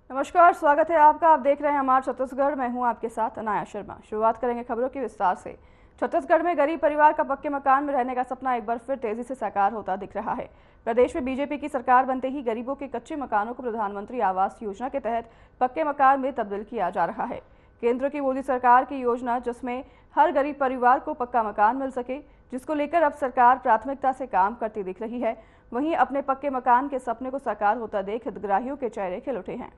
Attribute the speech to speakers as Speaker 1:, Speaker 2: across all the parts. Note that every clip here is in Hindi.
Speaker 1: नमस्कार, स्वागत है आपका। आप देख रहे हैं हमारा छत्तीसगढ़। मैं हूं आपके साथ अनाया शर्मा। शुरुआत करेंगे खबरों की विस्तार से। छत्तीसगढ़ में गरीब परिवार का पक्के मकान में रहने का सपना एक बार फिर तेजी से साकार होता दिख रहा है। प्रदेश में बीजेपी की सरकार बनते ही गरीबों के कच्चे मकानों को प्रधानमंत्री आवास योजना के तहत पक्के मकान में तब्दील किया जा रहा है। केंद्र की मोदी सरकार की योजना, जिसमें हर गरीब परिवार को पक्का मकान मिल सके, जिसको लेकर अब सरकार प्राथमिकता से काम करती दिख रही है। वहीं अपने पक्के मकान के सपने को साकार होता देख हितग्राहियों के चेहरे खिल उठे हैं।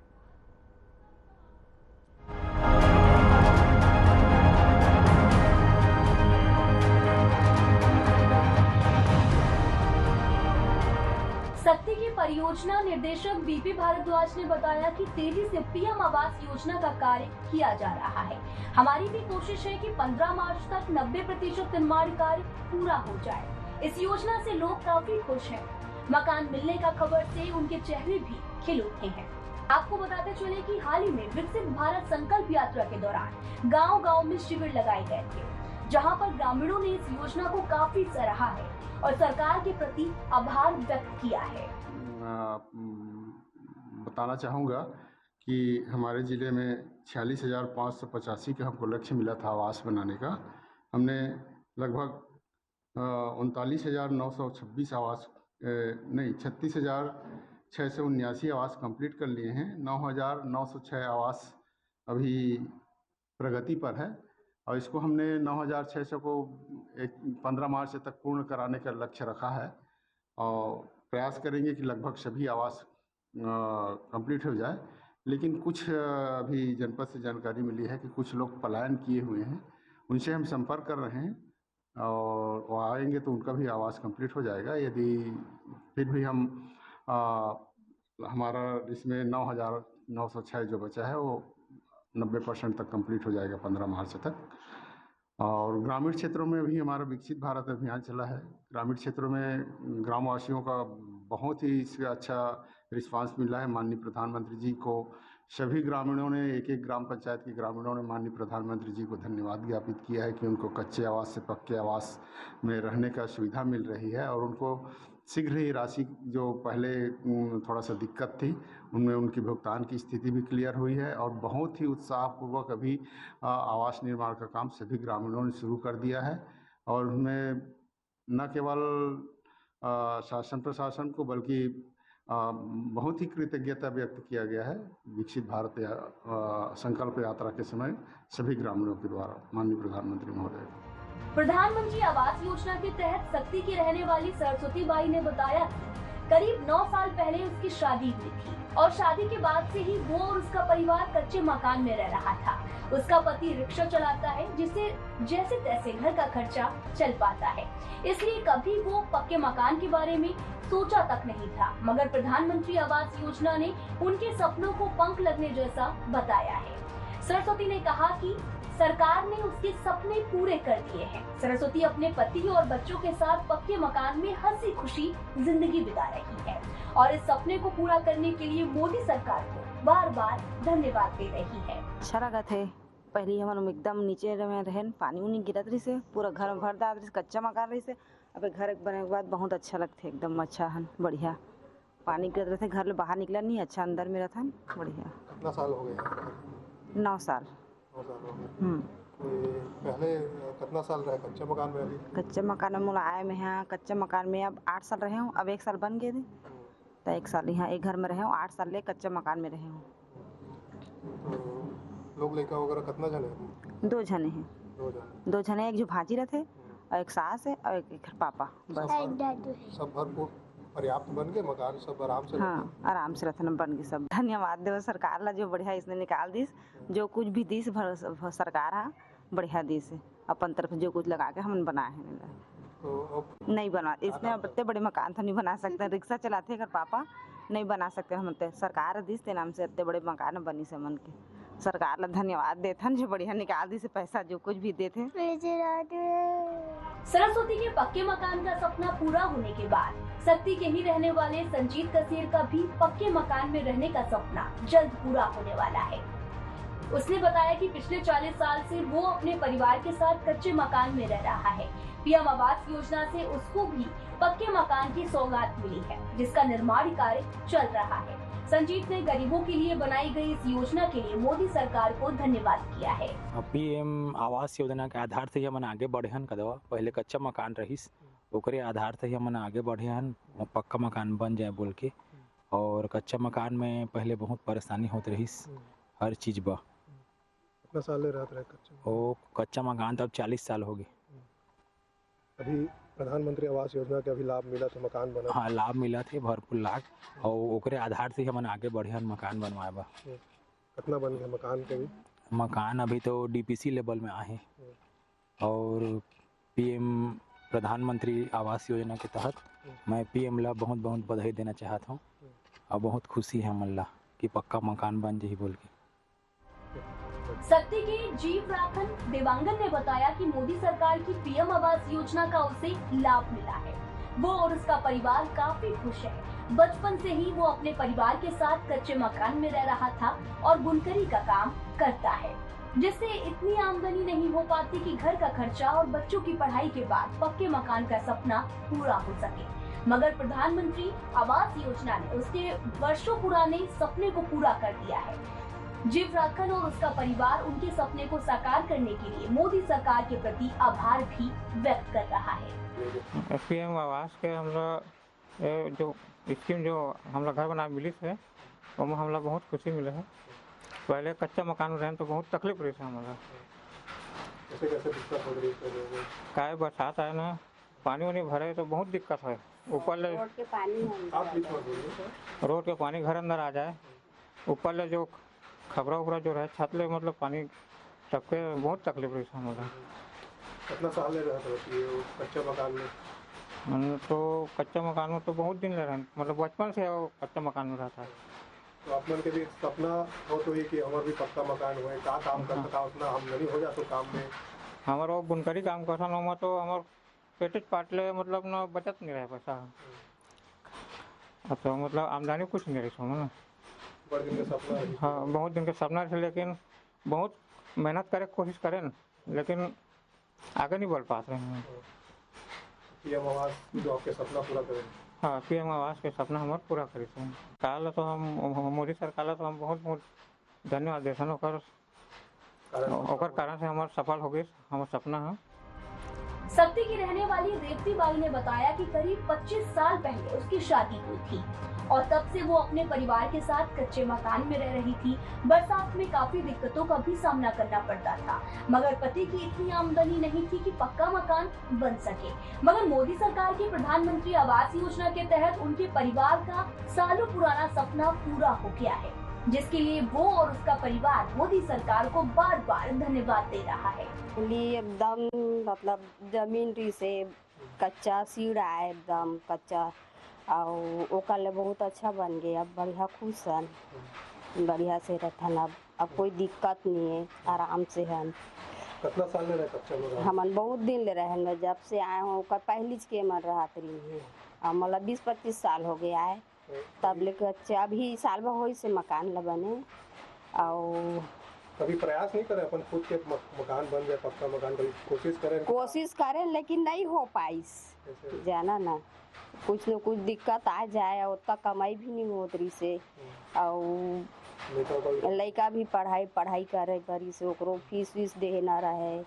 Speaker 2: शक्ति की परियोजना निर्देशक बीपी भारद्वाज ने बताया कि तेजी से पीएम आवास योजना का कार्य किया जा रहा है। हमारी भी कोशिश है कि 15 मार्च तक 90% निर्माण कार्य पूरा हो जाए। इस योजना से लोग काफी खुश हैं। मकान मिलने का खबर से उनके चेहरे भी खिल उठे हैं। आपको बताते चले कि हाल ही में विकसित भारत संकल्प यात्रा के दौरान गांव-गांव में शिविर लगाए गए थे, जहां पर ग्रामीणों ने इस योजना को काफी सराहा है और सरकार के प्रति आभार व्यक्त किया है।
Speaker 3: बताना चाहूँगा कि हमारे ज़िले में 46,585 का हमको लक्ष्य मिला था आवास बनाने का। हमने लगभग 39,926 आवास 36,679 आवास कंप्लीट कर लिए हैं। 9,906 आवास अभी प्रगति पर है और इसको हमने 9,600 को 15 मार्च तक पूर्ण कराने का लक्ष्य रखा है और प्रयास करेंगे कि लगभग सभी आवास कंप्लीट हो जाए। लेकिन कुछ अभी जनपद से जानकारी मिली है कि कुछ लोग पलायन किए हुए हैं, उनसे हम संपर्क कर रहे हैं और वो आएंगे तो उनका भी आवास कंप्लीट हो जाएगा। यदि फिर भी हम हमारा इसमें 9,906 जो बचा है वो 90% तक कंप्लीट हो जाएगा 15 मार्च तक। और ग्रामीण क्षेत्रों में भी हमारा विकसित भारत अभियान चला है। ग्रामीण क्षेत्रों में ग्रामवासियों का बहुत ही इससे अच्छा रिस्पांस मिला है। माननीय प्रधानमंत्री जी को सभी ग्रामीणों ने, एक एक ग्राम पंचायत के ग्रामीणों ने माननीय प्रधानमंत्री जी को धन्यवाद ज्ञापित किया है कि उनको कच्चे आवास से पक्के आवास में रहने का सुविधा मिल रही है और उनको शीघ्र ही राशि, जो पहले थोड़ा सा दिक्कत थी, उनमें उनकी भुगतान की स्थिति भी क्लियर हुई है और बहुत ही उत्साहपूर्वक अभी आवास निर्माण का काम सभी ग्रामीणों ने शुरू कर दिया है। और उनमें न केवल शासन प्रशासन को बल्कि बहुत ही कृतज्ञता व्यक्त किया गया है विकसित भारत संकल्प यात्रा के समय सभी ग्रामीणों के द्वारा माननीय प्रधानमंत्री महोदय।
Speaker 2: प्रधानमंत्री आवास योजना के तहत शक्ति की रहने वाली सरस्वती बाई ने बताया कि करीब 9 साल पहले उसकी शादी हुई थी और शादी के बाद से ही वो और उसका परिवार कच्चे मकान में रह रहा था। उसका पति रिक्शा चलाता है, जिससे जैसे तैसे घर का खर्चा चल पाता है, इसलिए कभी वो पक्के मकान के बारे में सोचा तक नहीं था। मगर प्रधानमंत्री आवास योजना ने उनके सपनों को पंख लगने जैसा बताया है। सरस्वती ने कहा कि सरकार ने उसके सपने पूरे कर दिए हैं। सरस्वती अपने पति और बच्चों के साथ पक्के मकान में हंसी खुशी जिंदगी बिता रही है और इस सपने को पूरा करने के लिए मोदी सरकार को बार बार धन्यवाद दे रही है।
Speaker 4: अच्छा लगा थे। पहले हम एकदम नीचे में रहन, पानी उनी गिरत रही से, पूरा घर में भर दाद रही, कच्चा मकान रही से। अब घर बने के बाद बहुत अच्छा लगते, एकदम अच्छा है, बढ़िया। पानी गिरत रहे थे, घर में बाहर निकला नहीं, अच्छा अंदर में रहता, बढ़िया।
Speaker 5: कितना साल हो गए?
Speaker 4: 9 साल।
Speaker 5: 9 साल हो गए। पहले कितना साल रहे कच्चे मकान में? अभी
Speaker 4: कच्चे मकान में मुला आए में यहाँ कच्चे मकान में अब 8 साल रहे हूँ। अब 1 साल बन गए थे तो 1 साल यहाँ एक घर में रहे हूँ। 8 साल ले कच्चे मकान में रहे हूँ।
Speaker 5: तो लोग लड़का वगैरह कितना जने हैं?
Speaker 4: 2 जने हैं। 2 जने, एक जो भांजी रहते और एक सास है और एक पापा, बस।
Speaker 5: सब भरपूर पर्याप्त बन गए मकान, सब आराम से?
Speaker 4: हाँ, आराम से रहते बन गए सब। धन्यवाद देव सरकार ला, जो बढ़िया इसने निकाल दी, जो कुछ भी दी सरकार है बढ़िया दी से, अपन तरफ जो कुछ लगा के हम बनाए हैं।
Speaker 5: तो
Speaker 4: नहीं बना, इसने अब इतने बड़े मकान तो नहीं बना सकते। रिक्शा चलाते अगर पापा, नहीं बना सकते हम। सरकार दी के नाम से इतने बड़े मकान बनी से मन के। सरकार ला धन्यवाद देते, जो बढ़िया निकाल दी से पैसा जो कुछ भी देते।
Speaker 2: सरस्वती के पक्के मकान का सपना पूरा होने के बाद शक्ति के ही रहने वाले संजीत कसीर का भी पक्के मकान में रहने का सपना जल्द पूरा होने वाला है। उसने बताया कि पिछले 40 साल से वो अपने परिवार के साथ कच्चे मकान में रह रहा है। पीएम आवास योजना से उसको भी पक्के मकान की सौगात मिली है, जिसका निर्माण कार्य चल रहा है। संजीत ने गरीबों के लिए बनाई गई इस योजना के लिए मोदी सरकार को धन्यवाद किया है।
Speaker 6: पीएम आवास योजना के आधार से ही हमन आगे बढ़े हन कदवा। पहले कच्चा मकान रहिस, ओकरे आधार से ही हमन आगे बढ़े हन पक्का मकान बन जाए बोल के। और कच्चा मकान में पहले बहुत परेशानी होत रहिस हर चीज बा।
Speaker 5: कितना साल ले रहत रहे कच्चा?
Speaker 6: वो कच्चा मकान तो अब 40 साल हो गए।
Speaker 5: अभी प्रधानमंत्री आवास योजना के अभी लाभ मिला तो मकान बना?
Speaker 6: हाँ, लाभ मिला थे भरपूर लाख, और ओकरे आधार से ही हमन आगे बढ़े हन मकान बनवाए बा।
Speaker 5: कितना बन गया मकान के भी?
Speaker 6: मकान अभी तो डीपीसी लेवल में आए। और पीएम प्रधानमंत्री आवास योजना के तहत मैं पीएम ला बहुत बहुत बधाई देना चाहता हूँ, और बहुत खुशी है हमन ला कि पक्का मकान बन जाए बोल के।
Speaker 2: सक्ती के जीव राखन देवांगन ने बताया कि मोदी सरकार की पीएम आवास योजना का उसे लाभ मिला है। वो और उसका परिवार काफी खुश है। बचपन से ही वो अपने परिवार के साथ कच्चे मकान में रह रहा था और बुनकरी का काम करता है, जिससे इतनी आमदनी नहीं हो पाती कि घर का खर्चा और बच्चों की पढ़ाई के बाद पक्के मकान का सपना पूरा हो सके। मगर प्रधानमंत्री आवास योजना ने उसके वर्षों पुराने सपने को पूरा कर दिया है। जीव राखन और उसका परिवार उनके सपने को साकार करने के लिए मोदी सरकार के प्रति आभार भी व्यक्त कर रहा है।
Speaker 7: पीएम आवास के हम लोग जो स्कीम जो हम लोग घर बना मिली है उसमें हम लोग बहुत खुशी मिले है। पहले कच्चा मकान रहे तो बहुत तकलीफ रही है हम लोग।
Speaker 5: कैसे दिक्कत हो रही है?
Speaker 7: काय बरसात आए ना, पानी वानी भरे तो बहुत दिक्कत है। ऊपर ले रोड के पानी घर अंदर आ जाए, ऊपर ले जो खबरा उबरा जो रहे छत ले मतलब पानी सबके बहुत तकलीफ रही है हम लोग।
Speaker 5: कितना साल ले रहा था कच्चा मकान में?
Speaker 7: तो कच्चा मकान में तो बहुत दिन ले रहे हैं, मतलब बचपन से वो कच्चा मकान में रहता है।
Speaker 5: तो आप मन के भी सपना हो तो ही कि हमारा भी पक्का मकान हुए, का काम करता था उतना आमदनी हो जाता काम में?
Speaker 7: हमारा वो बुनकरी काम करता ना तो हमार पेटेज पाटले मतलब ना बचत नहीं रहे पैसा। अब तो मतलब आमदनी कुछ नहीं रही ना।
Speaker 5: बड़े दिन का सपना है?
Speaker 7: हाँ, बहुत दिन का सपना है, लेकिन बहुत मेहनत करे कोशिश करें लेकिन आगे नहीं बढ़ पाते हैं।
Speaker 5: पीएम आवास जो आपके सपना पूरा करें?
Speaker 7: हाँ, पीएम आवास के सपना हमारे पूरा करी थे। काल तो हम मोदी सरकार तो हम बहुत बहुत धन्यवाद देसन ओकर कारण से हमारे सफल हो गए हमारा सपना है।
Speaker 2: सक्ती की रहने वाली रेवती बाई ने बताया कि करीब 25 साल पहले उसकी शादी हुई थी और तब से वो अपने परिवार के साथ कच्चे मकान में रह रही थी। बरसात में काफी दिक्कतों का भी सामना करना पड़ता था, मगर पति की इतनी आमदनी नहीं थी कि पक्का मकान बन सके। मगर मोदी सरकार की प्रधानमंत्री आवास योजना के तहत उनके परिवार का सालों पुराना सपना पूरा हो गया है, जिसके लिए वो और उसका परिवार मोदी सरकार को बार बार धन्यवाद दे रहा है।
Speaker 8: एकदम मतलब जमीन रही से कच्चा सीढ़ा है, एकदम कच्चा और ओकर बहुत अच्छा बन गया। अब बढ़िया खुश हन, बढ़िया से रहन। अब कोई दिक्कत नहीं है, आराम से हन।
Speaker 5: कितना साल ले रहे कच्चा मकान?
Speaker 8: हमन बहुत दिन ले रहे हैं, जब से आए हो ओकर पहली के मन रहत रही है। अब मतलब 20-25 साल हो गया है, तब ले कच्चे अभी साल भर हो से मकान ल बने। और
Speaker 5: कभी प्रयास नहीं करे अपन खुद के मकान बन जाए, पक्का मकान? कभी कोशिश करें
Speaker 8: लेकिन नहीं हो पाई, जाना ना कुछ न कुछ दिक्कत आ जाए, उतना कमाई भी नहीं होत रही से। और लड़का भी पढ़ाई करे करी से ओकरो फीस दे ना रहे,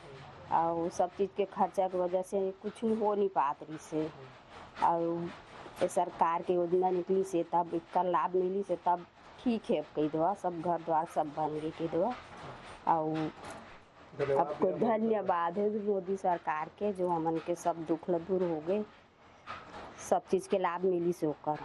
Speaker 8: और सब चीज़ के खर्चा की वजह से कुछ नहीं हो नहीं पात रही से। और सरकार के योजना निकली से तब इसका लाभ मिली से तब ठीक है, कही दो सब घर द्वार सब बन गए कही दो। और आपको धन्यवाद है मोदी सरकार के, जो हमन के सब दुख दूर हो गए, सब चीज के लाभ मिली से होकर।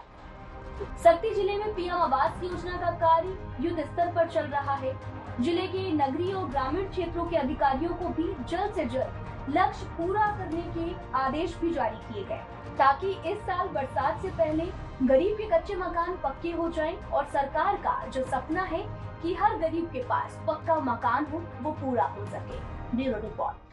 Speaker 2: सक्ती जिले में पीएम आवास योजना का कार्य युद्ध स्तर पर चल रहा है। जिले के नगरीय और ग्रामीण क्षेत्रों के अधिकारियों को भी जल्द से जल्द लक्ष्य पूरा करने के आदेश भी जारी किए गए, ताकि इस साल बरसात से पहले गरीब के कच्चे मकान पक्के हो जाएं और सरकार का जो सपना है कि हर गरीब के पास पक्का मकान हो, वो पूरा हो सके। Bureau report.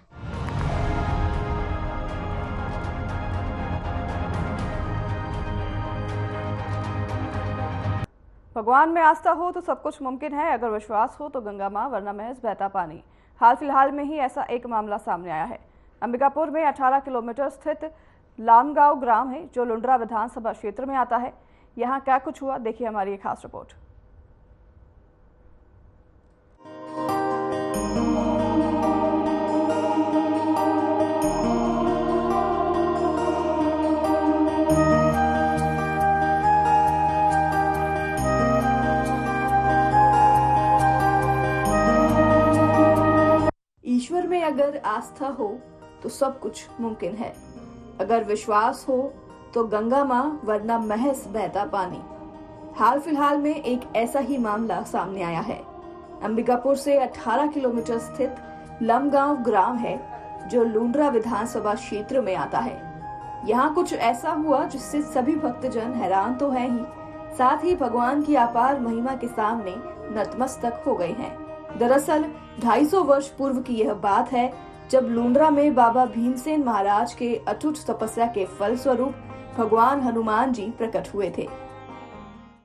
Speaker 1: भगवान में आस्था हो तो सब कुछ मुमकिन है, अगर विश्वास हो तो गंगा मां, वरना महज बहता पानी। हाल फिलहाल में ही ऐसा एक मामला सामने आया है। अंबिकापुर में 18 किलोमीटर स्थित लामगांव ग्राम है, जो लुंड्रा विधानसभा क्षेत्र में आता है। यहाँ क्या कुछ हुआ, देखिए हमारी ये खास रिपोर्ट। ईश्वर में अगर आस्था हो तो सब कुछ मुमकिन है, अगर विश्वास हो तो गंगा माँ वरना महज बहता पानी। हाल फिलहाल में एक ऐसा ही मामला सामने आया है। अंबिकापुर से 18 किलोमीटर स्थित लमगांव ग्राम है जो लुंड्रा विधानसभा क्षेत्र में आता है। यहाँ कुछ ऐसा हुआ जिससे सभी भक्तजन हैरान तो हैं ही, साथ ही भगवान की अपार महिमा के सामने नतमस्तक हो गए हैं। दरअसल 250 वर्ष पूर्व की यह बात है जब लुंड्रा में बाबा भीमसेन महाराज के अटूट तपस्या के फल स्वरूप भगवान हनुमान जी प्रकट हुए थे।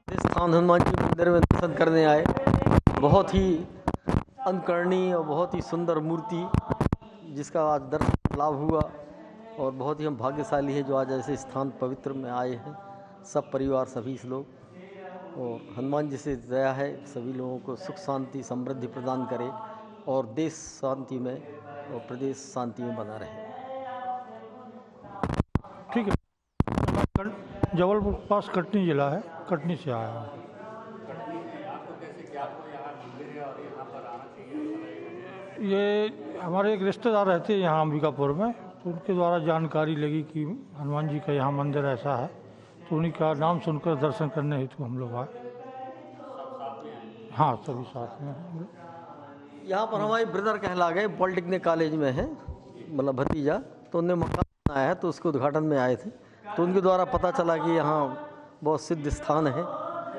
Speaker 9: स्थान हनुमान जी मंदिर में दर्शन करने आए। बहुत ही अनुकरणीय और बहुत ही सुंदर मूर्ति जिसका आज दर्शन लाभ हुआ, और बहुत ही हम भाग्यशाली है जो आज ऐसे स्थान पवित्र में आए हैं। सब परिवार सभी लोग, और हनुमान जी से दया है सभी लोगों को सुख शांति समृद्धि प्रदान करे और देश शांति में और प्रदेश शांति में बना रहे।
Speaker 10: ठीक है, जबलपुर पास कटनी जिला है, कटनी से आया हूँ। ये हमारे एक रिश्तेदार रहते हैं यहाँ अंबिकापुर में, तो उनके द्वारा जानकारी लगी कि हनुमान जी का यहाँ मंदिर ऐसा है, तो उन्हीं का नाम सुनकर दर्शन करने हेतु हम लोग आए। हाँ, सभी साथ में।
Speaker 9: यहाँ पर हमारे ब्रदर कहला गए, पॉलिटेक्निक कॉलेज में है, मतलब भतीजा, तो उनने मकान बनाया है, तो उसके उद्घाटन में आए थे, तो उनके द्वारा पता चला कि यहाँ बहुत सिद्ध स्थान है,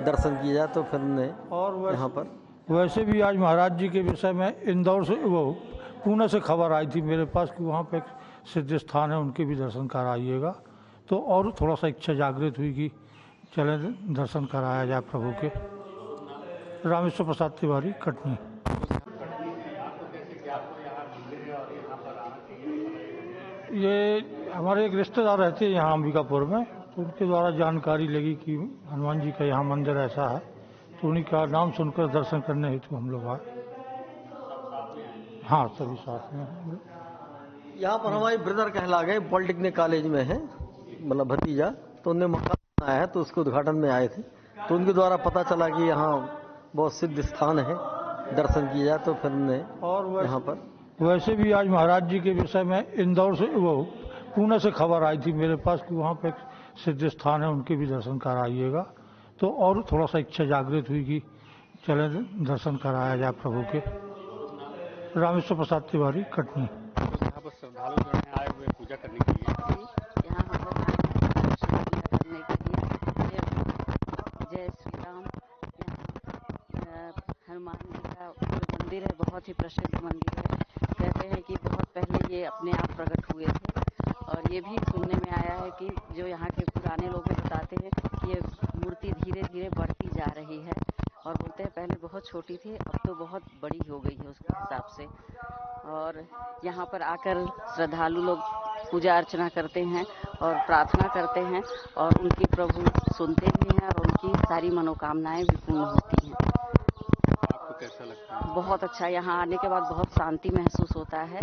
Speaker 9: दर्शन किया जाए, तो फिर उन्हें और यहाँ पर।
Speaker 10: वैसे भी आज महाराज जी के विषय में इंदौर से, वो पुणे से खबर आई थी मेरे पास कि वहाँ पे एक सिद्ध स्थान है, उनके भी दर्शन कराइएगा, तो और थोड़ा सा इच्छा जागृत हुई कि चले दर्शन कराया जाए प्रभु के। रामेश्वर प्रसाद तिवारी, कटनी। ये हमारे एक रिश्तेदार रहते हैं यहाँ अंबिकापुर में, तो उनके द्वारा जानकारी लगी कि हनुमान जी का यहाँ मंदिर ऐसा है, तो उन्हीं का नाम सुनकर दर्शन करने हेतु हम लोग आए। हाँ, सभी साथ में।
Speaker 9: यहाँ पर हमारे ब्रदर कहला गए, पॉलिटेक्निक कॉलेज में है, मतलब भतीजा, तो उनने मकान बनाया है, तो उसके उद्घाटन में आए थे, तो उनके द्वारा पता चला कि यहाँ बहुत सिद्ध स्थान है, दर्शन किया जाए, तो फिर उन्हें और यहाँ पर।
Speaker 10: वैसे भी आज महाराज जी के विषय में इंदौर से, वो पुणे से खबर आई थी मेरे पास कि वहाँ पे एक सिद्ध स्थान है, उनके भी दर्शन कराइएगा, तो और थोड़ा सा इच्छा जागृत हुई कि चले दर्शन कराया जाए प्रभु के। रामेश्वर प्रसाद तिवारी, कटनी।
Speaker 11: यहाँ पर श्रद्धालु आए हुए पूजा करने के लिए,
Speaker 12: यहाँ हम लोग आए हैं दर्शन करने के लिए। जय श्री राम। यहाँ हनुमान जी का जो मंदिर है बहुत ही प्रसिद्ध मंदिर है। कहते हैं कि बहुत पहले ये अपने आप प्रकट हुए थे, और ये भी सुनने में आया है कि जो यहाँ के पुराने लोग बताते हैं कि ये मूर्ति धीरे धीरे बढ़ती जा रही है, और बोलते हैं पहले बहुत छोटी थी, अब तो बहुत बड़ी हो गई है उसके हिसाब से। और यहाँ पर आकर श्रद्धालु लोग पूजा अर्चना करते हैं और प्रार्थना करते हैं, और उनकी प्रभु सुनते भी हैं, और उनकी सारी मनोकामनाएं भी पूर्ण होती हैं।
Speaker 11: आपको कैसा लगता है?
Speaker 12: बहुत अच्छा, यहाँ आने के बाद बहुत शांति महसूस होता है,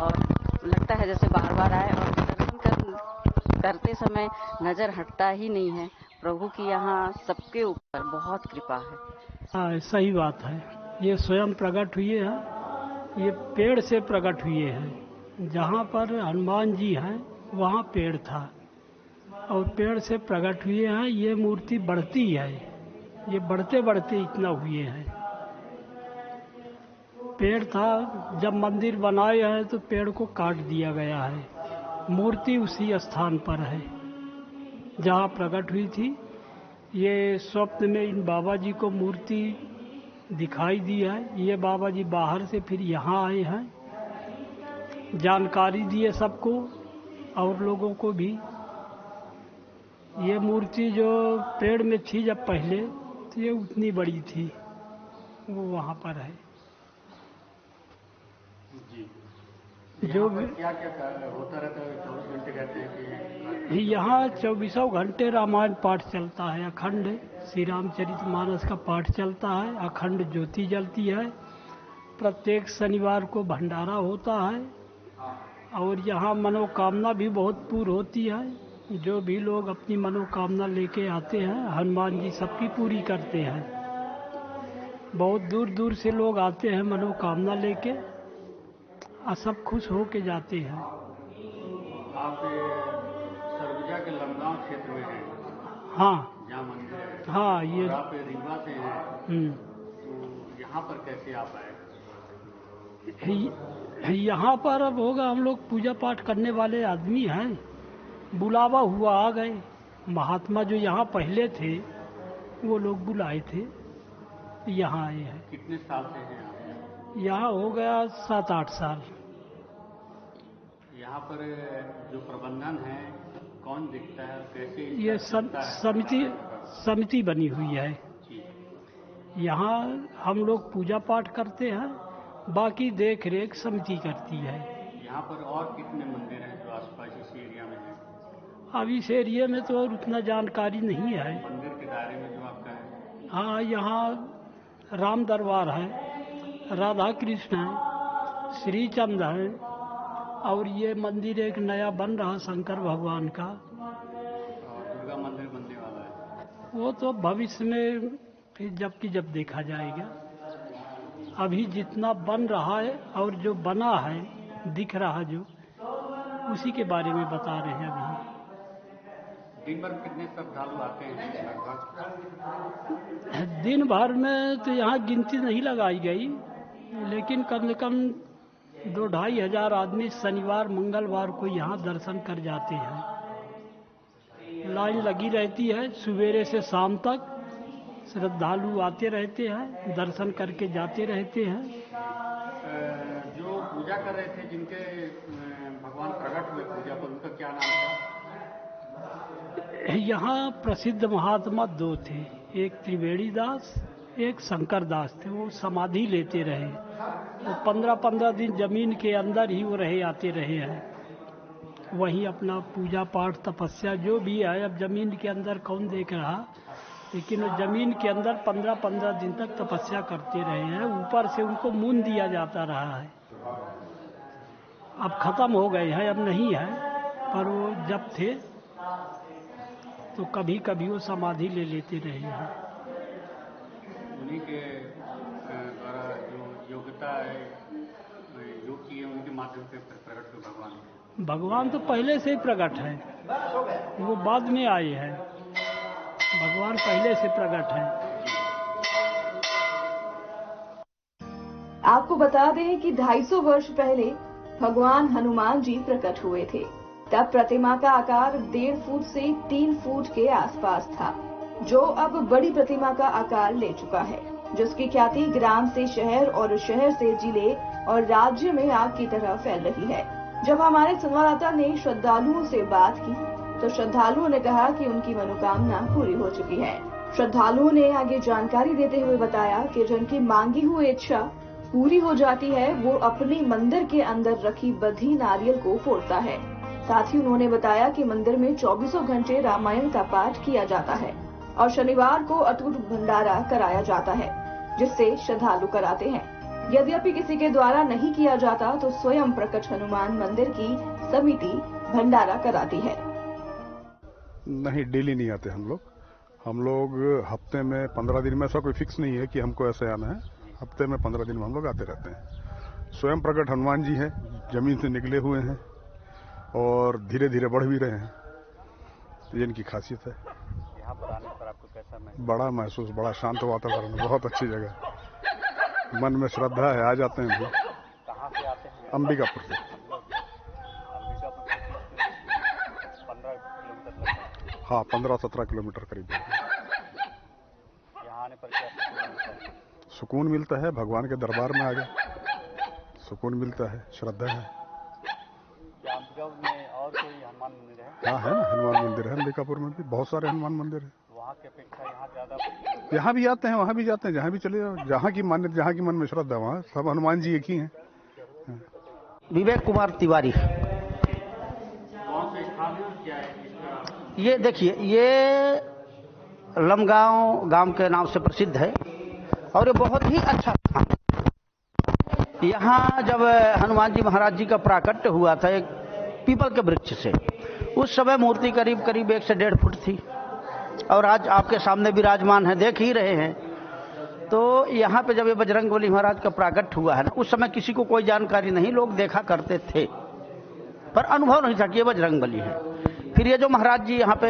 Speaker 12: और लगता है जैसे बार बार आए, और दर्शन करते समय नज़र हटता ही नहीं है प्रभु की। यहाँ सबके ऊपर बहुत कृपा है।
Speaker 13: हाँ, सही बात है। ये स्वयं प्रकट हुए हैं, ये पेड़ से प्रकट हुए हैं। जहाँ पर हनुमान जी हैं वहाँ पेड़ था, और पेड़ से प्रकट हुए हैं। ये मूर्ति बढ़ती है, ये बढ़ते बढ़ते इतना हुए हैं। पेड़ था, जब मंदिर बनाए हैं तो पेड़ को काट दिया गया है। मूर्ति उसी स्थान पर है जहाँ प्रकट हुई थी। ये स्वप्न में इन बाबा जी को मूर्ति दिखाई दी है। ये बाबा जी बाहर से फिर यहाँ आए हैं, जानकारी दिए सबको और लोगों को भी। ये मूर्ति जो पेड़ में थी जब पहले, तो ये उतनी बड़ी थी, वो वहाँ पर है।
Speaker 11: जी,
Speaker 13: जो
Speaker 11: क्या क्या होता रहता है? 24 घंटे कहते हैं कि
Speaker 13: यहाँ 24 घंटे रामायण पाठ चलता है, अखंड श्री रामचरितमानस का पाठ चलता है, अखंड ज्योति जलती है। प्रत्येक शनिवार को भंडारा होता है और यहाँ मनोकामना भी बहुत पूर्ण होती है। जो भी लोग अपनी मनोकामना लेके आते हैं, हनुमान जी सबकी पूरी करते हैं। बहुत दूर दूर से लोग आते हैं मनोकामना लेके और सब खुश होके जाते हैं।
Speaker 11: आप सरगुजा के लमगांव क्षेत्र में हैं?
Speaker 13: हाँ,
Speaker 11: जहाँ मंदिर है।
Speaker 13: हाँ, ये
Speaker 11: और आप रीवा से हैं, तो यहाँ पर कैसे आप आए?
Speaker 13: यहाँ पर अब होगा, हम लोग पूजा पाठ करने वाले आदमी हैं, बुलावा हुआ आ गए। महात्मा जो यहाँ पहले थे वो लोग बुलाए थे, यहाँ आए हैं।
Speaker 11: कितने साल से हैं आप?
Speaker 13: यहाँ हो गया 7-8 साल।
Speaker 11: यहाँ पर जो प्रबंधन है कौन देखता है, कैसे
Speaker 13: ये समिति बनी हुई है। यहाँ हम लोग पूजा पाठ करते हैं, बाकी देख रेख समिति करती है।
Speaker 11: यहाँ पर और कितने मंदिर हैं जो आसपास इस एरिया में हैं?
Speaker 13: अब इस एरिया में तो और उतना जानकारी नहीं है।
Speaker 11: मंदिर के दायरे में जो आपका है?
Speaker 13: हाँ, यहाँ राम दरबार है, राधा कृष्ण है, श्री चंद है, और ये मंदिर एक नया बन रहा शंकर भगवान का।
Speaker 11: और दुर्गा मंदिर बनने वाला है?
Speaker 13: वो तो भविष्य में फिर जब देखा जाएगा। अभी जितना बन रहा है और जो बना है दिख रहा जो, उसी के बारे में बता रहे हैं अभी।
Speaker 11: दिन भर कितने श्रद्धालु आते हैं लगभग?
Speaker 13: दिन भर में तो यहाँ गिनती नहीं लगाई गई, लेकिन कम से कम 2-2.5 हजार आदमी शनिवार मंगलवार को यहाँ दर्शन कर जाते हैं। लाइन लगी रहती है सवेरे से शाम तक, श्रद्धालु आते रहते हैं, दर्शन करके जाते रहते हैं।
Speaker 11: जो पूजा कर रहे थे, जिनके भगवान प्रकट हुए पूजा पर, उनका क्या नाम था?
Speaker 13: यहाँ प्रसिद्ध महात्मा 2 थे, एक त्रिवेणी दास, एक शंकर दास थे। वो समाधि लेते रहे, वो 15-15 दिन जमीन के अंदर ही वो आते रहे हैं। वहीं अपना पूजा पाठ तपस्या जो भी है, अब जमीन के अंदर कौन देख रहा, लेकिन वो जमीन के अंदर 15-15 दिन तक तपस्या करते रहे हैं। ऊपर से उनको मून दिया जाता रहा है। अब खत्म हो गए हैं, अब नहीं है, पर वो जब थे तो कभी कभी वो समाधि ले लेते रहे हैं।
Speaker 11: उन्हीं के द्वारा जो योग्यता है, योग किए, उनके माध्यम से प्रकट हुए भगवान।
Speaker 13: भगवान तो पहले से ही प्रकट है, वो बाद में आए हैं। भगवान पहले से प्रकट है।
Speaker 1: आपको बता दें कि 250 वर्ष पहले भगवान हनुमान जी प्रकट हुए थे। तब प्रतिमा का आकार 1.5 फुट से 3 फुट के आसपास था, जो अब बड़ी प्रतिमा का आकार ले चुका है, जिसकी ख्याति ग्राम से शहर और शहर से जिले और राज्य में आग की तरह फैल रही है। जब हमारे संवाददाता ने श्रद्धालुओं से बात की तो श्रद्धालुओं ने कहा कि उनकी मनोकामना पूरी हो चुकी है। श्रद्धालुओं ने आगे जानकारी देते हुए बताया कि जिनकी मांगी हुई इच्छा पूरी हो जाती है, वो अपने मंदिर के अंदर रखी बधी नारियल को फोड़ता है। साथ ही उन्होंने बताया कि मंदिर में 24 घंटे रामायण का पाठ किया जाता है और शनिवार को अटूट भंडारा कराया जाता है, जिससे श्रद्धालु कराते हैं। यद्यपि किसी के द्वारा नहीं किया जाता तो स्वयं प्रकट हनुमान मंदिर की समिति भंडारा कराती है।
Speaker 3: नहीं, डेली नहीं आते हम लोग हफ्ते में 15 दिन में, ऐसा कोई फिक्स नहीं है कि हमको ऐसे आना है। हफ्ते में 15 दिन में हम लोग आते रहते हैं। स्वयं प्रकट हनुमान जी हैं, जमीन से निकले हुए हैं और धीरे धीरे बढ़ भी रहे हैं, ये इनकी खासियत है।
Speaker 11: यहाँ पर आने पर आपको कैसा महसूस?
Speaker 3: बड़ा महसूस, बड़ा शांत वातावरण, बहुत अच्छी जगह, मन में श्रद्धा है, आ जाते हैं।
Speaker 11: कहाँ से आते हैं?
Speaker 3: अंबिकापुर से।
Speaker 11: 15 किलोमीटर लगता है?
Speaker 3: हाँ, 15-17 किलोमीटर करीब।
Speaker 11: यहाँ आने पर क्या
Speaker 3: सुकून मिलता है? भगवान के दरबार में आ गए, सुकून मिलता है, श्रद्धा है।
Speaker 11: क्या अंबिकापुर में और कोई हनुमान मंदिर है?
Speaker 3: हाँ, है ना, हनुमान मंदिर है अंबिकापुर में भी, बहुत सारे हनुमान मंदिर है।
Speaker 11: वहाँ की अपेक्षा यहाँ ज्यादा?
Speaker 3: यहाँ भी आते हैं, वहाँ भी जाते हैं, जहाँ भी चले जाओ, जहाँ की मान्यता, जहाँ की मन में श्रद्धा, वहाँ सब हनुमान जी एक ही हैं।
Speaker 14: विवेक कुमार तिवारी।
Speaker 11: कौन सा स्थान है, क्या है इसका?
Speaker 14: ये देखिए, ये लमगांव गांव के नाम से प्रसिद्ध है और ये बहुत ही अच्छा स्थान। यहाँ जब हनुमान जी महाराज जी का प्राकट्य हुआ था एक पीपल के वृक्ष से, उस समय मूर्ति करीब करीब 1 से 1.5 फुट थी और आज आपके सामने विराजमान है, देख ही रहे हैं। तो यहाँ पे जब ये बजरंगबली महाराज का प्राकट्य हुआ है ना, उस समय किसी को कोई जानकारी नहीं, लोग देखा करते थे पर अनुभव नहीं था कि ये बजरंगबली है। फिर ये जो महाराज जी यहाँ पे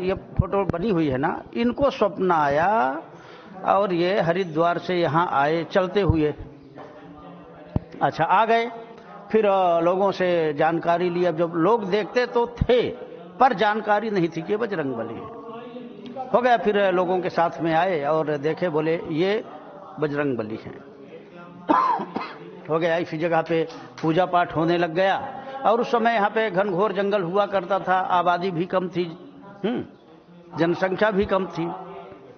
Speaker 14: ये फोटो बनी हुई है ना, इनको स्वप्न आया और ये हरिद्वार से यहाँ आए चलते हुए। अच्छा, आ गए, फिर लोगों से जानकारी ली। अब जब लोग देखते तो थे पर जानकारी नहीं थी कि ये बजरंगबली है। हो गया, फिर लोगों के साथ में आए और देखे, बोले ये बजरंगबली हैं। हो गया, इसी जगह पे पूजा पाठ होने लग गया और उस समय यहाँ पे घनघोर जंगल हुआ करता था, आबादी भी कम थी, जनसंख्या भी कम थी,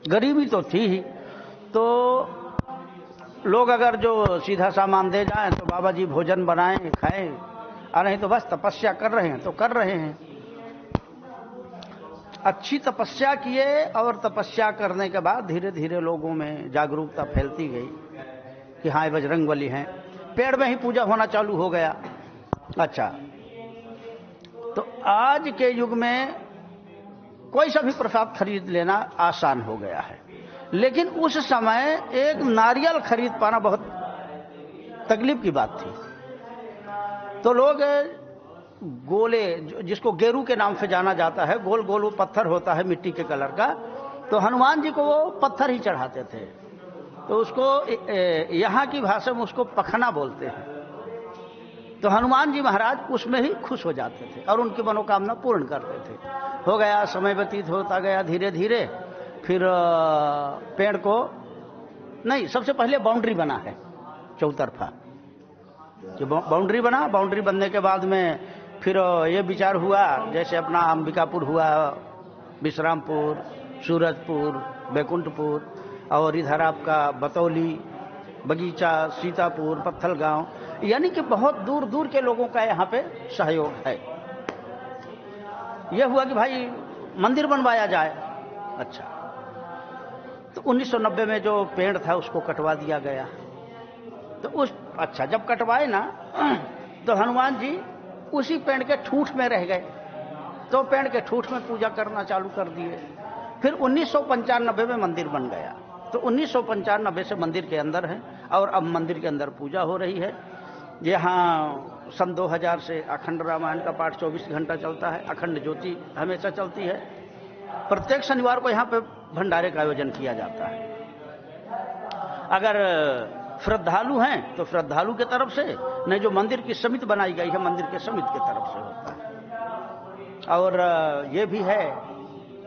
Speaker 14: गरीबी तो थी ही। तो लोग अगर जो सीधा सामान दे जाएं तो बाबा जी भोजन बनाएं खाएं, और नहीं तो बस तपस्या कर रहे हैं तो कर रहे हैं। अच्छी तपस्या किए और तपस्या करने के बाद धीरे धीरे लोगों में जागरूकता फैलती गई कि हाँ ये बजरंगबली हैं। पेड़ में ही पूजा होना चालू हो गया। अच्छा, तो आज के युग में कोई सा भी प्रसाद खरीद लेना आसान हो गया है, लेकिन उस समय एक नारियल खरीद पाना बहुत तकलीफ की बात थी। तो लोग गोले, जिसको गेरू के नाम से जाना जाता है, गोल गोल वो पत्थर होता है मिट्टी के कलर का, तो हनुमान जी को वो पत्थर ही चढ़ाते थे। तो उसको यहाँ की भाषा में उसको पखना बोलते हैं। तो हनुमान जी महाराज उसमें ही खुश हो जाते थे और उनकी मनोकामना पूर्ण करते थे। हो गया, समय व्यतीत होता गया धीरे धीरे। फिर पेड़ को नहीं, सबसे पहले बाउंड्री बना है चौतरफा। जो बाउंड्री बना, बाउंड्री बनने के बाद में फिर ये विचार हुआ, जैसे अपना अंबिकापुर हुआ, विश्रामपुर, सूरजपुर, बैकुंठपुर, और इधर आपका बतौली, बगीचा, सीतापुर, पत्थलगांव, यानी कि बहुत दूर दूर के लोगों का यहाँ पे सहयोग है। यह हुआ कि भाई मंदिर बनवाया जाए। अच्छा, तो 1990 में जो पेड़ था उसको कटवा दिया गया। तो अच्छा, जब कटवाए ना तो हनुमान जी उसी पेड़ के ठूठ में रह गए, तो पेड़ के ठूठ में पूजा करना चालू कर दिए। फिर 1995 में मंदिर बन गया। तो 1995 से मंदिर के अंदर है और अब मंदिर के अंदर पूजा हो रही है। यहाँ सन 2000 से अखंड रामायण का पाठ 24 घंटा चलता है, अखंड ज्योति हमेशा चलती है। प्रत्येक शनिवार को यहाँ पे भंडारे का आयोजन किया जाता है। अगर श्रद्धालु हैं तो श्रद्धालु के तरफ से, नहीं जो मंदिर की समिति बनाई गई है मंदिर के समिति की तरफ से होता है। और ये भी है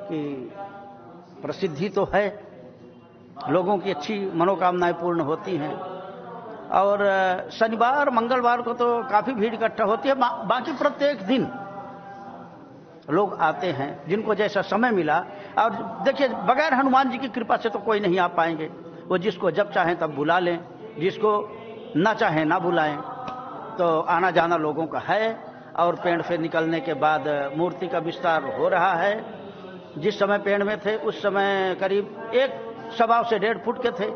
Speaker 14: कि प्रसिद्धि तो है, लोगों की अच्छी मनोकामनाएं पूर्ण होती हैं। और शनिवार मंगलवार को तो काफी भीड़ इकट्ठा होती है। बाकी प्रत्येक दिन लोग आते हैं जिनको जैसा समय मिला। और देखिए, बगैर हनुमान जी की कृपा से तो कोई नहीं आ पाएंगे। वो जिसको जब चाहें तब बुला लें, जिसको ना चाहें ना बुलाएं। तो आना जाना लोगों का है। और पेड़ से निकलने के बाद मूर्ति का विस्तार हो रहा है। जिस समय पेड़ में थे उस समय करीब 1.25 से 1.5 फुट के थे।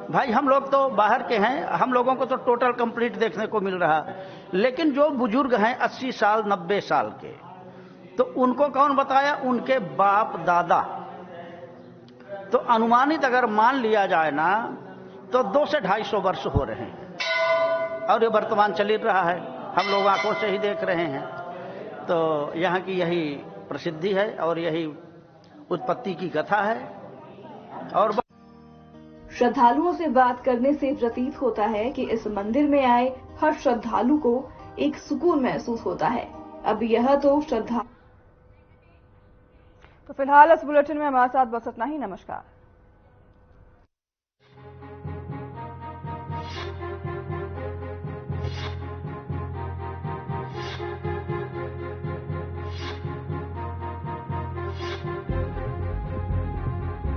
Speaker 14: भाई हम लोग तो बाहर के हैं, हम लोगों को तो टोटल कंप्लीट देखने को मिल रहा। लेकिन जो बुजुर्ग हैं 80 साल 90 साल के, तो उनको कौन बताया? उनके बाप दादा। तो अनुमानित अगर मान लिया जाए ना तो 200 से 250 वर्ष हो रहे हैं और ये वर्तमान चल रहा है, हम लोग आंखों से ही देख रहे हैं। तो यहाँ की यही प्रसिद्धि है और यही उत्पत्ति की कथा है। और
Speaker 1: श्रद्धालुओं से बात करने से प्रतीत होता है कि इस मंदिर में आए हर श्रद्धालु को एक सुकून महसूस होता है। अब यह तो श्रद्धा। तो फिलहाल इस बुलेटिन में हमारे साथ बस इतना ही। नमस्कार।